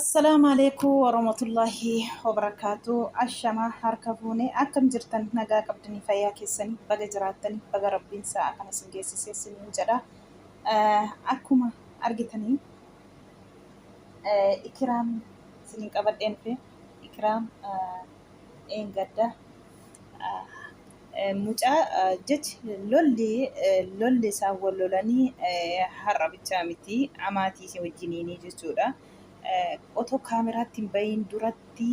السلام عليكم ورحمة الله وبركاته. الشما هركبوني أكم جرتن نجا كبدني فيا كيسني بقى جراتني بقى ربين ساعة كان سنجيسي سيسني جدا أكما أرجتني إكرام سنين قبل إنفي إكرام إن جدا mucaa jechi lolli isaan wal lolanii har'a bichaa miti amaatii ishee wajjiniini jechuudha. Otoo kaameraatti hin bahin duratti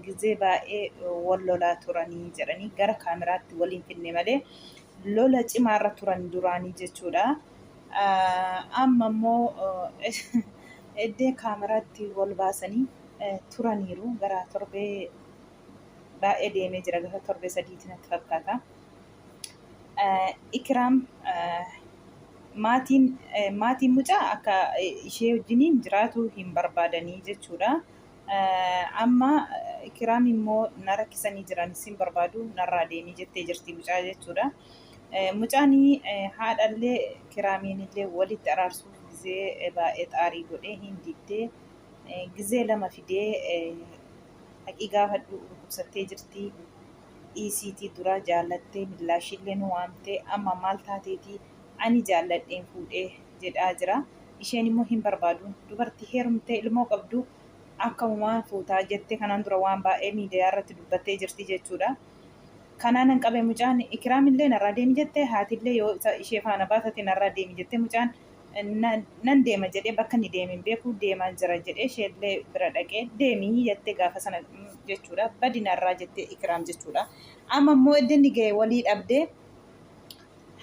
gizee baay'ee wal lolaa turanii jedhanii gara kaameraatti waliin finne malee lola cimaarra turan duraanii jechuudha. Amma immoo eddee kaameraatti wal baasanii turaniiru gara torbee baay'ee deemee jira gara torbee sadiitti natti fakkaata. Ikiraam maatiin mucaa akka ishee wajjiniin jiraatu hin barbaadanii jechuudha. Amma Ikiraam immoo na rakkisanii jiran isin barbaadu narraa deemii jettee jirti mucaa jechuudha. Mucaan haadhallee Ikiraamiinillee walitti araarsuuf gizee baay'ee xaarii godhee hin diddee gizee lama fidee haqii gaafadhu dhukkubsattee jirti. ECT dura jaallattee millaashillee nu waamtee amma maal taateeti ani jaalladheen fuudhee jedhaa jira. Isheen immoo hin barbaadu. Dubartii heerumtee ilmoo qabdu akkamumaa fuutaa jettee kanaan dura waan baay'ee miidiyaa irratti dubbattee jirti jechuudha. Kanaan hin qabe mucaan Ikiraamillee narraa deemi jettee haatillee yoo ishee faana baatate narraa deemi jettee mucaan nan deema jedhee bakka inni deemin beeku deemaa jira jedhee isheellee bira dhaqee deemii jettee gaafa sana jechuudha. Badinarraa jettee Ikiraam jechuudha. Amma immoo iddin ga'e walii dhabdee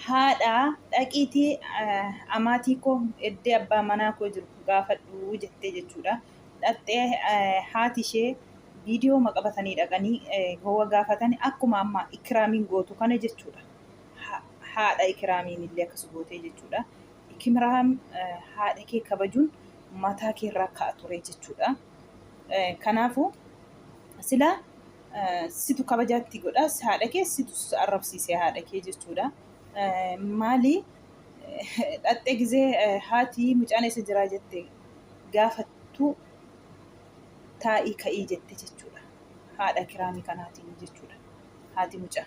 haadha dhaqiitii amaatii koo iddee abbaa manaa koo jiru gaafadhu jettee jechuudha. Dhattee haati ishee viidiyoo maqabatanii dhaqanii gowwa gaafatan akkuma amma Ikiraamiin gootu kana jechuudha. Haadha Ikiraamiin illee akkas gootee jechuudha. Ikiraam haadha kee kabajuun mataa kee irraa ka'a ture jechuudha. Kanaafuu sila situ kabajaatti godhas haadha kee situ arrabsiisee haadha kee jechuudha. Maali dhattee gizee haati mucaan eessa jiraa jette gaafattu taa'ii ka'ii jette jechuudha. Haadha Ikiraamii kanaatiin jechuudha. Haati mucaa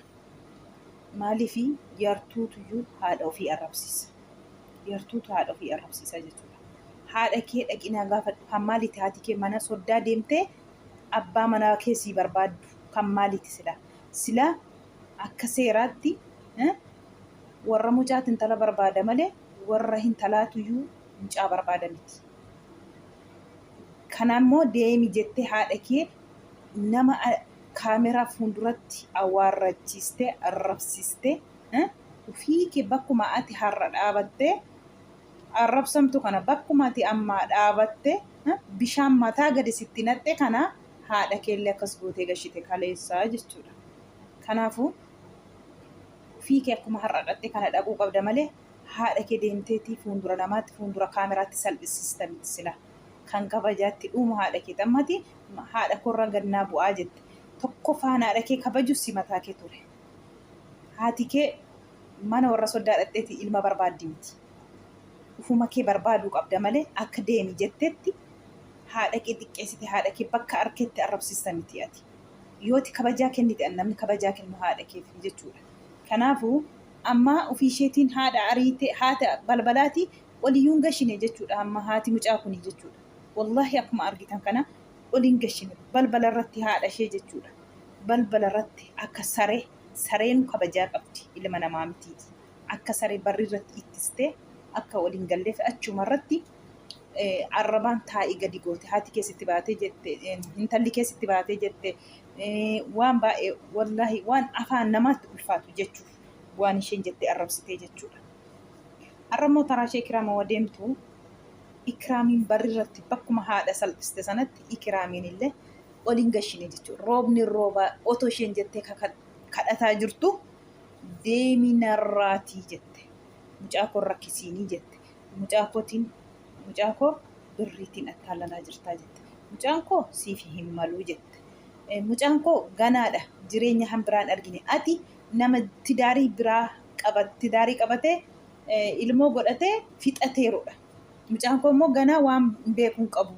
maaliif yartuutuyyuu haadha ofii arrabsiisa. Yartuutu haadha ofii arrabsiisa jechuudha. Haadha kee dhaqinaa gaafadhu kan maaliiti haati kee mana soddaa deemtee abbaa manaa kee sii barbaaddu kan maaliiti sila akka seeraatti warra mucaatti intala barbaada malee warra hin talaatuyyuu mucaa barbaada miti. Kanaammoo deemi jettee haadha kee nama kaameraa fuulduratti awwaarrachiistee arrabsiistee ufii kee bakkuma ati har'a dhaabattee arrabsamtu kana bakkuma ati amma dhaabatte bishaan mataa gadi sitti naqxe kana haadha keellee akkas gootee gashite kaleessaa jechuudha. Kanaafuu ufii kee akkuma har'a dhatte kana dhaquu qabda malee haadha kee deemteetii fuuldura namaatti fuuldura kaameraatti salphisiista miti sila. Kan kabajaatti dhuumu haadha kee tammati haadha korra gannaa bu'aa jette. Tokkoffaan haadha kee kabaju si mataa kee ture. Haati kee mana warra sodaadhatteeti ilma barbaaddi miti. Ufuma kee barbaaduu qabda malee akka deemi jettetti haadha kee xiqqeessite haadha kee bakka arkeetti arrabsiista miti ati. Yooti kabajaa kennite namni kabajaa kennu haadha keef jechuudha. Kanaafuu amma ofii isheetiin haadha ariite haata balbalaati waliyyuun gashine jechuudha. Amma haati mucaa kuni jechuudha. Wallahi akkuma argitan kana waliin gashine balbala irratti haadha ishee jechuudha. Balbala irratti akka sareen kabajaa qabdi ilma namaa mitiiti. Akka saree barri irratti ittistee akka waliin galleef achuma irratti arrabaan taa'ii gadi goote haati keessatti baatee jette intalli keessatti baatee jette waan baay'ee wallahi waan afaan namaatti ulfaatu jechuudha. Waan isheen jettee arrabsitee jechuudha. Har'ammoo taraa ishee Ikiraama wadeemtu Ikiraamiin barri irratti bakkuma haadha salphiste sanatti Ikiraamiin illee waliin gashine jechuudha. Roobni roobaa otoo isheen jettee kadhataa jirtu deemi narraatii jette. Mucaa koo rakkisiinii jette. Mucaa koo birriitiin attaalalaa jirtaa jette. Mucaan koo siif hin maluu jette. Mucaan koo ganaadha jireenya hambiraan argine. Ati nama tidaarii qabatee ilmoo godhatee fixateerudha. Mucaan koo immoo ganaa waan beekuun qabu.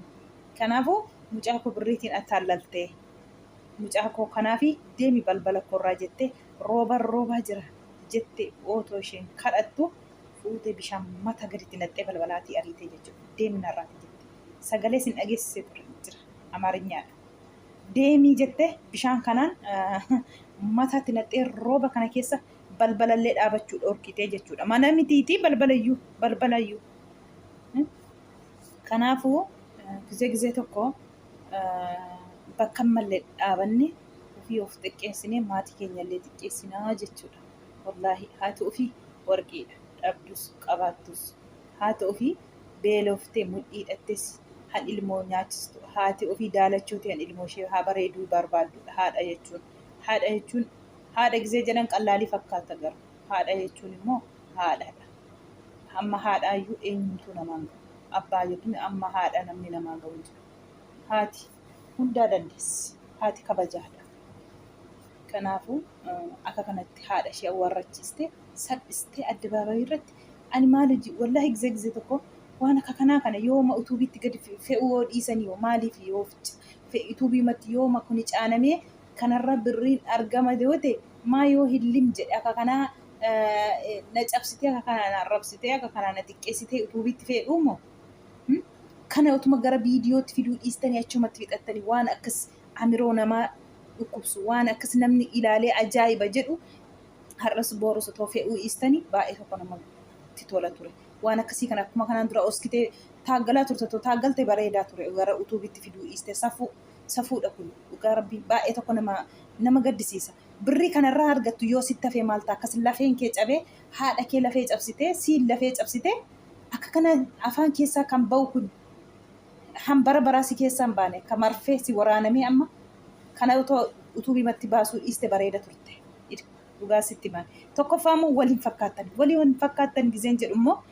Kanaafuu mucaa koo birriitiin attaalaltee mucaa koo kanaafi deemi balbala korraa jettee roobaa jira jette otoo isheen kadhattu fuutee bishaan mata gaditti naqxee balbalaatii ariitee jechuudha. Deemi narraati jette. Sagalee sin dhageessisee jira Amaarinyaadha. Deemii jette bishaan kanaan mataatti naqxee rooba kana keessa balbalallee dhaabachuu dhorkitee jechuudha. Mana mitiitii balbalayyuu. Kanaafuu gizee tokko bakka mallee dhaabanne ofii of xiqqeessinee maatii keenyallee xiqqeessinaa jechuudha. Wallaahi haati ofii warqiidha. Dhabdus qabaattus haati ofii beeloftee mudhii hidhattes han ilmoo nyaachistu haati ofii daalachooti han ilmoo ishee haa bareeduu barbaaddudha. Haadha jechuun haadha gizee jedhan qallaalii fakkaata garuu haadha jechuun immoo haadhaadha. Amma haadhaayyuu eenyutu namaan gahu. Abbaa jechuun amma haadha namni namaan gahu jira. Haati hundaa dandeessi. Haati kabajaadha. Kanaafuu akka kanatti haadha ishee warrachiistee salphistee addabaabayii irratti ani maal hojii wallahi gizee tokko waan akka kanaa kana yooma utuubiitti gadi fe'uu yoo dhiisanii yoo maaliif yoo utuubiimatti yooma kuni caanamee kanarra birriin argama yoo ta'e maa yoo hillim jedhe akka kanaa na cabsitee akka kanaa na arrabsitee akka kanaa na xiqqeessitee utuubiitti fe'uumoo kana utuma gara viidiyootti fiduu dhiistanii achumatti fixattanii waan akkas amiroo namaa dhukkubsu waan akkas namni ilaalee ajaa'iba jedhu har'as boorus otoo fe'uu dhiistanii baay'ee tokko namatti tola ture. Waan akkasii kana akkuma kanaan dura oskitee taaggalaa turte taaggalte bareedaa ture gara utuubitti fiduu dhiiste safuudha kun dhugaa rabbii baay'ee tokko nama gaddisiisa. Birrii kanarraa argattu yoo sitti hafee maal ta'a akkas lafeen kee cabee haadha kee lafee cabsitee siin lafee cabsitee akka kana afaan keessaa kan ba'u kun hambara baraasi keessaan baane kan marfee si waraanamee amma kana utuubimatti baasuu dhiiste bareeda turte. Dhugaa sitti baane. Tokkoffaa immoo waliin fakkaattan gizeen jedhu immoo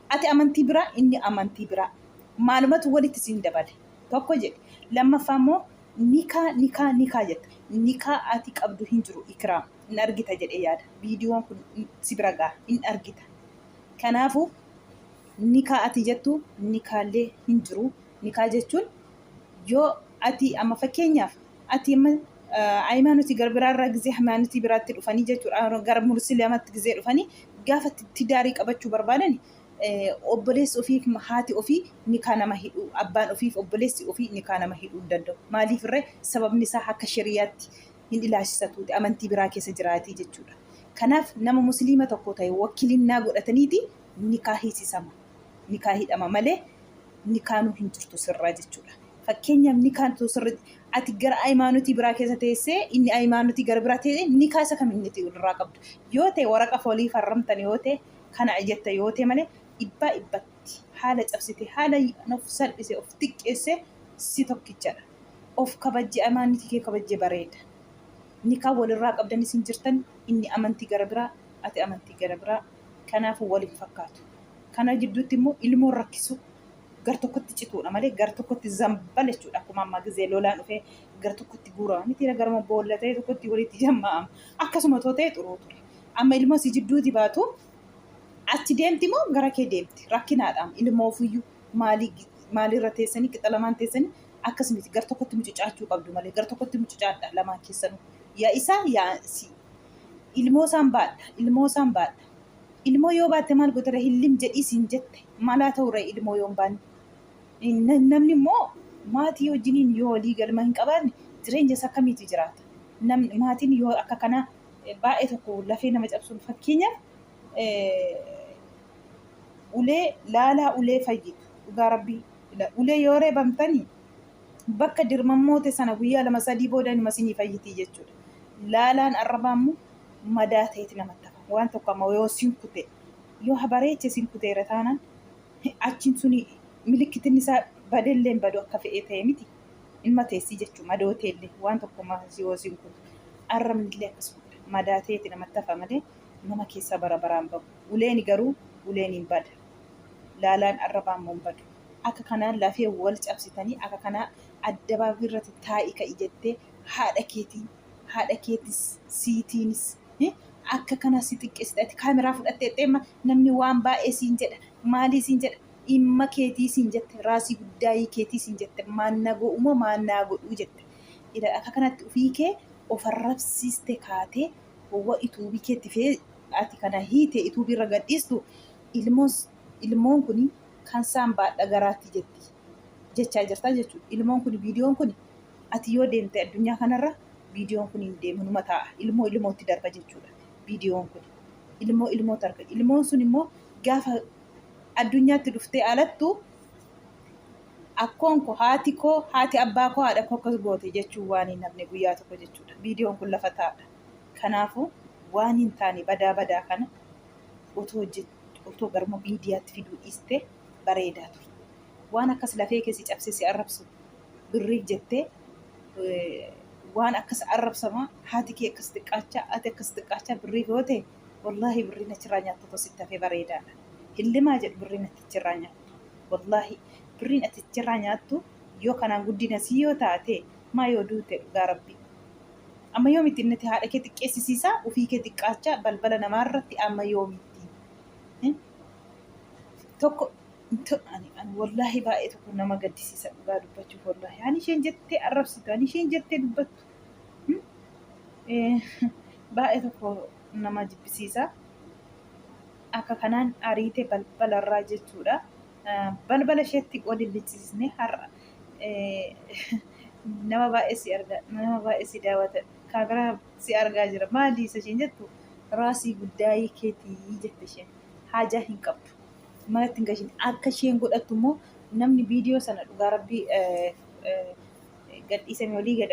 ati amantii biraa inni amantii biraa. Maalumatu walitti siin dabale. Tokko jedhe. Lammaffaa immoo nikaa jetta. Nikaa ati qabdu hin jiru Ikiraam. In argita jedhee yaada. Viidiyoon kun si bira ga'a. In argita. Kanaafuu nikaa ati jettu nikaallee hin jiru. Nikaa jechuun yoo ati amma fakkeenyaaf ati amma ሃይማኖት ገርብራራ ጊዜ ሃይማኖት ብራት ዱፈኒ ጀቹራ ገር ሙስሊማት ጊዜ ዱፈኒ ጋፈት ትዳሪ ቀበቹ በርባደን ኦቦሌስ ኦፊ ማሃቲ ኦፊ ኒካና ማሂዱ አባን ኦፊ ኦቦሌስ ኦፊ ኒካና ማሂዱ እንደዶ ማሊ ፍሬ ሰበብ ኒሳ ሐከ ሸሪያት እንዲላሽሰቱ አመንቲ ብራ ኬሰ ጅራቲ ጀቹራ ከናፍ ነመ ሙስሊማ ተኮታይ ወኪልና ጎደተኒቲ ኒካሂ ሲሰማ ኒካሂ ደማ ማለ ኒካኑ ሂንጭርቱ ስራ ጀቹራ fakkeenyaaf ni kaan sirriitti ati gara hayimaanotii biraa keessa teessee inni hayimaanotii gara biraa teessee ni kaasa kamiin irraa qabdu yoo ta'e waraqa foolii farramtan yoo ta'e kana ajjetta yoo ta'e malee dhibbaa dhibbatti haala cabsite haala of salphise of xiqqeesse si tokkichadha. Of kabajje hayimaanotii kee kabajje bareeda. Ni kaan walirraa qabdanis hin jirtan inni amantii gara biraa ati amantii gara biraa kanaafuu waliin fakkaatu. Kana jidduutti immoo ilmoon rakkisu gar tokkotti cituudha malee gar tokkotti zambala jechuudha. Akkuma ammaa gizee lolaan dhufee gar tokkotti guurama miti garuma boolla ta'e tokkotti walitti jamma'ama. Akkasuma too ta'e xuruu ture. Amma ilmoo si jidduuti baatu achi deemti moo gara kee deemti rakkinaadhaan ilmoo ofiyyuu maalirra teessanii qixa lamaan teessanii akkasumatti gar tokkotti mucucaachuu qabdu malee gar tokkotti mucucaadha lamaan keessanuu. Yaa isaa yaa si ilmoo isaan baadha. Ilmoo yoo baatte maal godhara hillim jedhii siin jette maalaa ta'urra ilmoo yoo hin baanne. Namni immoo maatii wajjiniin yoo walii galma hin qabaanne jireenya isaa akkamiitu jiraata. Maatiin yoo akka kanaa baay'ee tokko lafee nama cabsuun fakkeenyaaf ulee laalaa ulee fayyidu dhugaa rabbii ulee yoo reebamtanii bakka dirmammoota sana guyyaa 2-3 booda nima sinii fayyitii jechuudha. Laalaan arrabaammoo madaa ta'eeti namatti hafa. Waan tokko amma yoo sinkute yoo habareeche sinkuteera taanaan achiin suni milikitiin isaa badelleen badu akka fe'ee ta'e miti. Ilma teessii jechuun madooteellee waan tokko yoo sinkutu arrabnillee akkasuma madaa ta'eeti namatti hafa malee nama keessa bara baraan bahu. Uleen garuu uleen hin bada. Laalaan arrabaammoo hin badu. Akka kanaan lafee wal cabsitanii akka kanaa addabaabii irratti taa'ii ka'i jettee haadha keetis siitiinis akka kana si xiqqeessite kaameraa fudhattee xeema namni waan baay'ee siin jedha maalii siin jedha dhimma keetii siin jette raasii guddaayii keetii siin jette maannaa godhumoo maannaa godhuu jette. Akka kanatti ofii kee of arrabsiiste kaatee hawwa ituubii keetti fee ati kana hiite ituubii irra gadhiistu ilmoon kuni kan isaan baadha garaatti jechaa jirtaa jechuudha. Ilmoon kun viidiyoon kun ati yoo deemte addunyaa kanarra viidiyoon kun hin deemu numa ta'a. Ilmootti darba jechuudha. Viidiyoon kun ilmootti arga. Ilmoon sun immoo gaafa addunyaatti dhuftee alattu akkoon koo haati abbaa koo haadha koo akkas goote jechuun waan hin hafne guyyaa tokko jechuudha. Viidiyoon kun lafa taa'adha. Kanaafuu waan hin taane badaa kana otoo garuma miidiyaatti fiduu dhiiste bareedaa ture. Waan akkas lafee keessi cabsee si arrabsu birriif jettee waan akkas arrabsama haati kee akkas xiqqaachaa ati akkas xiqqaachaa birriif yoo ta'e wallaahi birriin achirraa nyaattu tositti hafee bareedaadha. Hillimaa jedhu birriin ati achirraa nyaattu. Wallaahi birriin ati achirraa nyaattu yoo kanaan guddina sii yoo taate maa yoo duute dhugaa rabbii. Amma yoo miti innati haadha kee xiqqeessisiisaa ofii kee xiqqaachaa balbala namaarratti amma yoo miti. Tokko wallaahi baay'ee tokko nama gaddisiisa dhugaa dubbachuuf wallaahi. Ani isheen jettee arrabsitu ani isheen jettee dubbattu baay'ee tokko nama jibbisiisa. Akka kanaan ariitee balbalarraa jechuudha. Balbala isheetti waliin lichisiisnee har'a nama baay'ee si daawwata kaameraa si argaa jira. Maali isa isheen jettu raasii guddaayii keetii jette isheen haajaa hin qabdu. Manatti hin gashin akka isheen godhattu immoo namni viidiyoo sana dhugaa rabbii gadhiisame olii gad